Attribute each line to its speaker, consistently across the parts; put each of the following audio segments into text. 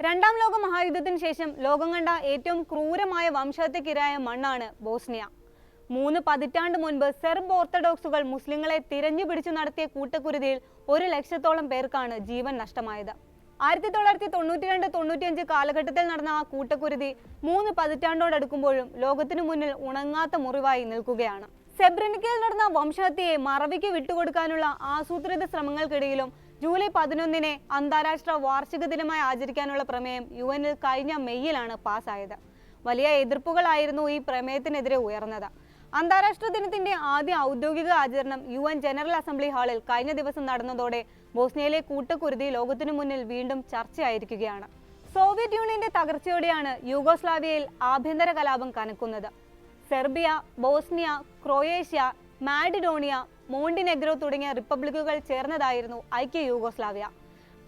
Speaker 1: രണ്ടാം ലോക മഹായുദ്ധത്തിന് ശേഷം ലോകം കണ്ട ഏറ്റവും ക്രൂരമായ വംശഹത്യക്കിരായ മണ്ണാണ് ബോസ്നിയ. 3 പതിറ്റാണ്ട് മുൻപ് സെർബ് ഓർത്തഡോക്സുകൾ മുസ്ലിങ്ങളെ തിരഞ്ഞു പിടിച്ചു നടത്തിയ കൂട്ടക്കുരുതിയിൽ 100,000-ഓളം പേർക്കാണ് ജീവൻ നഷ്ടമായത്. 1992-95 കാലഘട്ടത്തിൽ നടന്ന ആ കൂട്ടക്കുരുതി 3 പതിറ്റാണ്ടോടടുക്കുമ്പോഴും ലോകത്തിനു മുന്നിൽ ഉണങ്ങാത്ത മുറിവായി നിൽക്കുകയാണ്. സെബ്രനിക്കയിൽ നടന്ന വംശഹത്യയെ മറവിക്ക് വിട്ടുകൊടുക്കാനുള്ള ആസൂത്രിത ശ്രമങ്ങൾക്കിടയിലും ജൂലൈ 11-ന് അന്താരാഷ്ട്ര വാർഷിക ദിനമായി ആചരിക്കാനുള്ള പ്രമേയം UN-ൽ കഴിഞ്ഞ മെയ്യിലാണ് പാസ്സായത്. വലിയ എതിർപ്പുകളായിരുന്നു ഈ പ്രമേയത്തിനെതിരെ ഉയർന്നത്. അന്താരാഷ്ട്ര ദിനത്തിന്റെ ആദ്യ ഔദ്യോഗിക ആചരണം UN ജനറൽ അസംബ്ലി ഹാളിൽ കഴിഞ്ഞ ദിവസം നടന്നതോടെ ബോസ്നിയയിലെ കൂട്ടക്കുരുതി ലോകത്തിനു മുന്നിൽ വീണ്ടും ചർച്ചയായിരിക്കുകയാണ്. സോവിയറ്റ് യൂണിയന്റെ തകർച്ചയോടെയാണ് യൂഗോസ്ലാവിയയിൽ ആഭ്യന്തര കലാപം കനക്കുന്നത്. Serbia, Bosnia, Croatia, Macedonia, Montenegro തുടങ്ങിയ റിപ്പബ്ലിക്കുകൾ ചേർന്നതായിരുന്നു ഐക്യ യൂഗോസ്ലാവിയ.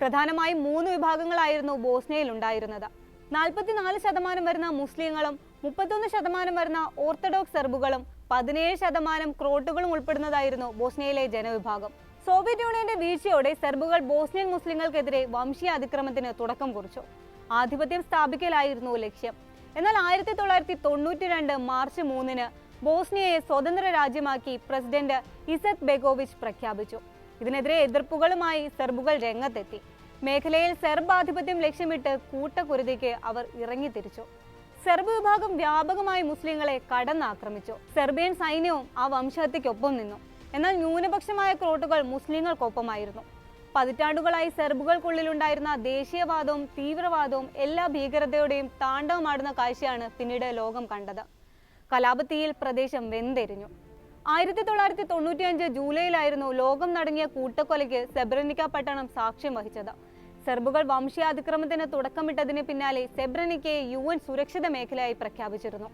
Speaker 1: പ്രധാനമായും 3 വിഭാഗങ്ങളായിരുന്നു ബോസ്നിയയിൽ ഉണ്ടായിരുന്നത്. 44% വരുന്ന മുസ്ലിങ്ങളും 31% വരുന്ന ഓർത്തഡോക്സ് സെർബുകളും 17% ക്രോട്ടുകളും ഉൾപ്പെടുന്നതായിരുന്നു ബോസ്നിയയിലെ ജനവിഭാഗം. സോവിയറ്റ് യൂണിയന്റെ വീഴ്ചയോടെ സെർബുകൾ ബോസ്നിയൻ മുസ്ലിങ്ങൾക്കെതിരെ വംശീയ അതിക്രമത്തിന് തുടക്കം കുറിച്ചു. ആധിപത്യം സ്ഥാപിക്കലായിരുന്നു ലക്ഷ്യം. എന്നാൽ 1992 മാർച്ച് 3-ന് ബോസ്നിയയെ സ്വതന്ത്ര രാജ്യമാക്കി പ്രസിഡന്റ് ഇസറ്റ് ബെഗോവിച്ച് പ്രഖ്യാപിച്ചു. ഇതിനെതിരെ എതിർപ്പുകളുമായി സെർബുകൾ രംഗത്തെത്തി. മേഖലയിൽ സെർബ് ആധിപത്യം ലക്ഷ്യമിട്ട് കൂട്ടക്കുരുതിക്ക് അവർ ഇറങ്ങിത്തിരിച്ചു. സെർബ് വിഭാഗം വ്യാപകമായി മുസ്ലിങ്ങളെ കടന്നാക്രമിച്ചു. സെർബിയൻ സൈന്യവും ആ വംശഹത്യക്കൊപ്പം നിന്നു. എന്നാൽ ന്യൂനപക്ഷമായ ക്രോട്ടുകൾ മുസ്ലിങ്ങൾക്കൊപ്പമായിരുന്നു. പതിറ്റാണ്ടുകളായി സെർബുകൾക്കുള്ളിലുണ്ടായിരുന്ന ദേശീയവാദവും തീവ്രവാദവും എല്ലാ ഭീകരതയോടെയും താണ്ഡവമാടുന്ന കാഴ്ചയാണ് പിന്നീട് ലോകം കണ്ടത്. കലാപത്തിയിൽ പ്രദേശം വെന്തെരിഞ്ഞു. 1995 ജൂലൈയിലായിരുന്നു ലോകം നടുങ്ങിയ കൂട്ടക്കൊലയ്ക്ക് സെബ്രനിക്ക പട്ടണം സാക്ഷ്യം വഹിച്ചത്. സെർബുകൾ വംശീയാതിക്രമത്തിന് തുടക്കമിട്ടതിന് പിന്നാലെ സെബ്രനിക്കയെ UN സുരക്ഷിത മേഖലയായി പ്രഖ്യാപിച്ചിരുന്നു.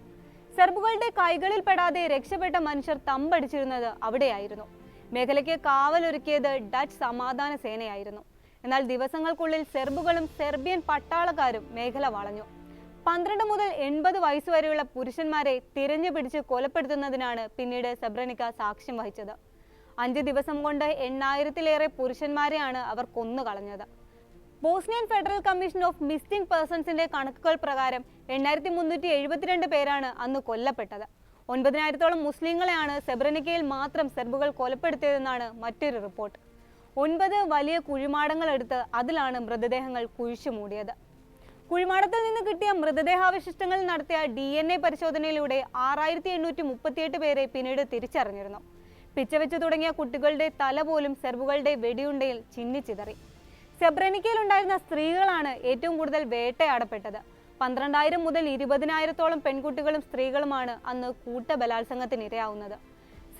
Speaker 1: സെർബുകളുടെ കൈകളിൽ പെടാതെ രക്ഷപ്പെട്ട മനുഷ്യർ തമ്പടിച്ചിരുന്നത് അവിടെയായിരുന്നു. മേഖലയ്ക്ക് കാവലൊരുക്കിയത് ഡച്ച് സമാധാന സേനയായിരുന്നു. എന്നാൽ ദിവസങ്ങൾക്കുള്ളിൽ സെർബുകളും സെർബിയൻ പട്ടാളക്കാരും മേഖല വളഞ്ഞു. 12 മുതൽ 80 വയസ്സുവരെയുള്ള പുരുഷന്മാരെ തിരഞ്ഞു പിടിച്ച് കൊലപ്പെടുത്തുന്നതിനാണ് പിന്നീട് സെബ്രനിക്ക സാക്ഷ്യം വഹിച്ചത്. 5 ദിവസം കൊണ്ട് 8000-ലേറെ പുരുഷന്മാരെയാണ് അവർ കൊന്നുകളഞ്ഞത്. Bosnian Federal Commission of Missing പേഴ്സൺസിന്റെ കണക്കുകൾ പ്രകാരം 8372 പേരാണ് അന്ന് കൊല്ലപ്പെട്ടത്. 9000-ഓളം മുസ്ലിങ്ങളെയാണ് സെബ്രനിക്കയിൽ മാത്രം സെർബുകൾ കൊലപ്പെടുത്തിയതെന്നാണ് മറ്റൊരു റിപ്പോർട്ട്. 9 വലിയ കുഴിമാടങ്ങൾ എടുത്ത് അതിലാണ് മൃതദേഹങ്ങൾ കുഴിച്ചു മൂടിയത്. കുഴിമാടത്തിൽ നിന്ന് കിട്ടിയ മൃതദേഹാവശിഷ്ടങ്ങളിൽ നടത്തിയ DNA പരിശോധനയിലൂടെ 6838 പേരെ പിന്നീട് തിരിച്ചറിഞ്ഞിരുന്നു. പിച്ചവെച്ചു തുടങ്ങിയ കുട്ടികളുടെ തല പോലും സെർബുകളുടെ വെടിയുണ്ടയിൽ ചിന്നിച്ചിതറി. സെബ്രനിക്കയിൽ ഉണ്ടായിരുന്ന സ്ത്രീകളാണ് ഏറ്റവും കൂടുതൽ വേട്ടയാടപ്പെട്ടത്. 12,000 മുതൽ 20,000-ഓളം പെൺകുട്ടികളും സ്ത്രീകളുമാണ് അന്ന് കൂട്ടബലാത്സംഗത്തിന് ഇരയാവുന്നത്.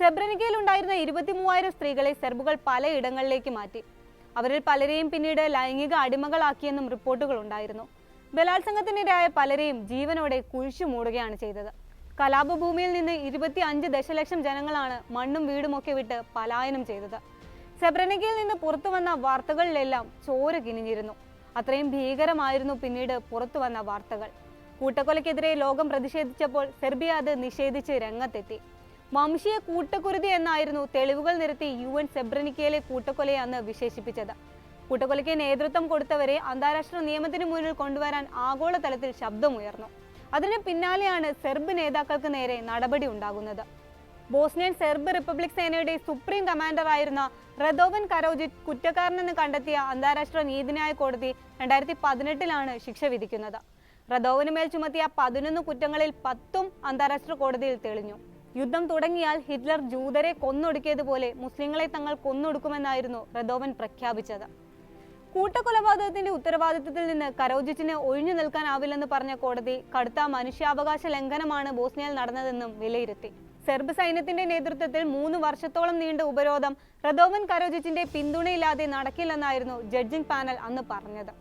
Speaker 1: സെബ്രനിക്കയിൽ ഉണ്ടായിരുന്ന 23,000 സ്ത്രീകളെ സെർബുകൾ പലയിടങ്ങളിലേക്ക് മാറ്റി. അവരിൽ പലരെയും പിന്നീട് ലൈംഗിക അടിമകളാക്കിയെന്നും റിപ്പോർട്ടുകൾ ഉണ്ടായിരുന്നു. ബലാത്സംഗത്തിനിരയായ പലരെയും ജീവനോടെ കുഴിച്ചു മൂടുകയാണ് ചെയ്തത്. കലാപഭൂമിയിൽ നിന്ന് 25 ദശലക്ഷം ജനങ്ങളാണ് മണ്ണും വീടുമൊക്കെ വിട്ട് പലായനം ചെയ്തത്. സെബ്രനിക്കയിൽ നിന്ന് പുറത്തു വന്ന വാർത്തകളിലെല്ലാം ചോര കിനിഞ്ഞിരുന്നു. അത്രയും ഭീകരമായിരുന്നു പിന്നീട് പുറത്തു വന്ന വാർത്തകൾ. കൂട്ടക്കൊലയ്ക്കെതിരെ ലോകം പ്രതിഷേധിച്ചപ്പോൾ സെർബിയ അത് നിഷേധിച്ച് രംഗത്തെത്തി. വംശീയ കൂട്ടക്കുരുതി എന്നായിരുന്നു തെളിവുകൾ നിരത്തി UN സെബ്രനിക്കയിലെ കൂട്ടക്കൊലയെ അന്ന് വിശേഷിപ്പിച്ചത്. കൂട്ടക്കൊലയ്ക്ക് നേതൃത്വം കൊടുത്തവരെ അന്താരാഷ്ട്ര നിയമത്തിന് മുന്നിൽ കൊണ്ടുവരാൻ ആഗോളതലത്തിൽ ശബ്ദമുയർന്നു. അതിന് പിന്നാലെയാണ് സെർബ് നേതാക്കൾക്ക് നേരെ നടപടി ഉണ്ടാകുന്നത്. ബോസ്നിയൻ സെർബ് റിപ്പബ്ലിക് സേനയുടെ സുപ്രീം കമാൻഡറായിരുന്ന റദോവൻ കരോജിച്ച് കുറ്റക്കാരനെന്ന് കണ്ടെത്തിയ അന്താരാഷ്ട്ര നീതിന്യായ കോടതി 2018-ലാണ് ശിക്ഷ വിധിക്കുന്നത്. റദോവന് മേൽ ചുമത്തിയ 11 കുറ്റങ്ങളിൽ 10ഉം അന്താരാഷ്ട്ര കോടതിയിൽ തെളിഞ്ഞു. യുദ്ധം തുടങ്ങിയാൽ ഹിറ്റ്ലർ ജൂതരെ കൊന്നൊടുക്കിയതുപോലെ മുസ്ലിങ്ങളെ തങ്ങൾ കൊന്നൊടുക്കുമെന്നായിരുന്നു റദോവൻ പ്രഖ്യാപിച്ചത്. കൂട്ടക്കൊലപാതകത്തിന്റെ ഉത്തരവാദിത്തത്തിൽ നിന്ന് കരോജിച്ചിന് ഒഴിഞ്ഞു നിൽക്കാനാവില്ലെന്ന് പറഞ്ഞ കോടതി കടുത്ത മനുഷ്യാവകാശ ലംഘനമാണ് ബോസ്നിയയിൽ നടന്നതെന്നും വിലയിരുത്തി. സെർബ് സൈന്യത്തിന്റെ നേതൃത്വത്തിൽ 3 വർഷത്തോളം നീണ്ട ഉപരോധം റദോവൻ കരോജിച്ചിന്റെ പിന്തുണയില്ലാതെ നടക്കില്ലെന്നായിരുന്നു ജഡ്ജിംഗ് പാനൽ അന്ന് പറഞ്ഞത്.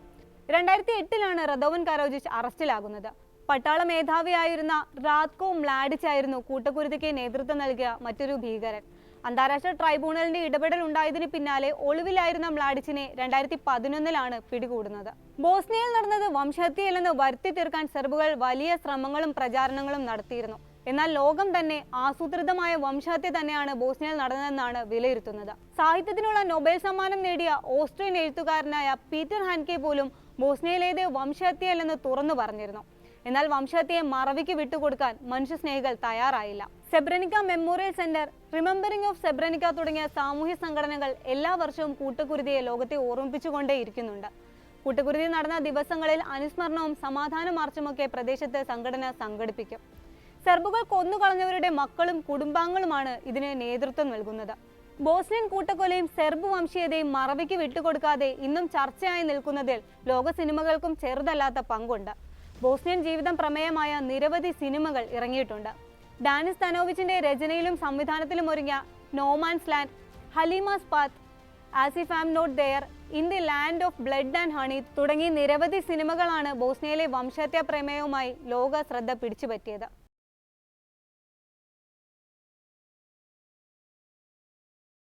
Speaker 1: 2008-ലാണ് റദോവൻ കരോജിച്ച് അറസ്റ്റിലാകുന്നത്. പട്ടാള മേധാവിയായിരുന്ന റാത്കോ മ്ലാഡിച്ച് ആയിരുന്നു കൂട്ടക്കുരുതിക്ക് നേതൃത്വം നൽകിയ മറ്റൊരു ഭീകരൻ. അന്താരാഷ്ട്ര ട്രൈബ്യൂണലിന്റെ ഇടപെടൽ ഉണ്ടായതിന് പിന്നാലെ ഒളിവിലായിരുന്ന മ്ലാഡിച്ചിനെ 2011-ലാണ് പിടികൂടുന്നത്. ബോസ്നിയയിൽ നടന്നത് വംശഹത്യയല്ലെന്ന് വരുത്തി തീർക്കാൻ സെർബുകൾ വലിയ ശ്രമങ്ങളും പ്രചാരണങ്ങളും നടത്തിയിരുന്നു. എന്നാൽ ലോകം തന്നെ ആസൂത്രിതമായ വംശഹത്യ തന്നെയാണ് ബോസ്നിയയിൽ നടന്നതെന്നാണ് വിലയിരുത്തുന്നത്. സാഹിത്യത്തിനുള്ള നൊബേൽ സമ്മാനം നേടിയ ഓസ്ട്രിയൻ എഴുത്തുകാരനായ പീറ്റർ ഹാൻകെ പോലും ബോസ്നിയയിലേത് വംശഹത്യയല്ലെന്ന് തുറന്നു പറഞ്ഞിരുന്നു. എന്നാൽ വംശഹത്യയെ മറവിക്ക് വിട്ടുകൊടുക്കാൻ മനുഷ്യസ്നേഹികൾ തയ്യാറായില്ല. സെബ്രനിക്ക മെമ്മോറിയൽ സെന്റർ, റിമെമ്പറിംഗ് ഓഫ് സെബ്രനിക്ക തുടങ്ങിയ സാമൂഹ്യ സംഘടനകൾ എല്ലാ വർഷവും കൂട്ടക്കുരുതിയെ ലോകത്തെ ഓർമ്മിപ്പിച്ചുകൊണ്ടേയിരിക്കുന്നുണ്ട്. കൂട്ടക്കുരുതി നടന്ന ദിവസങ്ങളിൽ അനുസ്മരണവും സമാധാന മാർച്ചുമൊക്കെ പ്രദേശത്ത് സംഘടന സംഘടിപ്പിക്കും. സെർബുകൾ കൊന്നുകളഞ്ഞവരുടെ മക്കളും കുടുംബാംഗങ്ങളുമാണ് ഇതിന് നേതൃത്വം നൽകുന്നത്. ബോസ്നിയൻ കൂട്ടക്കൊലയും സെർബ് വംശീയതയും മറവിക്ക് വിട്ടുകൊടുക്കാതെ ഇന്നും ചർച്ചയായി നിൽക്കുന്നതിൽ ലോക സിനിമകൾക്കും ചെറുതല്ലാത്ത പങ്കുണ്ട്. ബോസ്നിയൻ ജീവിതം പ്രമേയമായ നിരവധി സിനിമകൾ ഇറങ്ങിയിട്ടുണ്ട്. ഡാനിസ് തനോവിച്ചിന്റെ രചനയിലും സംവിധാനത്തിലും ഒരുങ്ങിയ No Man's Land, Halima's Path, As If I Am Not There, In the Land of Blood and Honey തുടങ്ങി നിരവധി സിനിമകളാണ് ബോസ്നിയയിലെ വംശഹത്യാ പ്രമേയവുമായി ലോക ശ്രദ്ധ പിടിച്ചുപറ്റിയത്.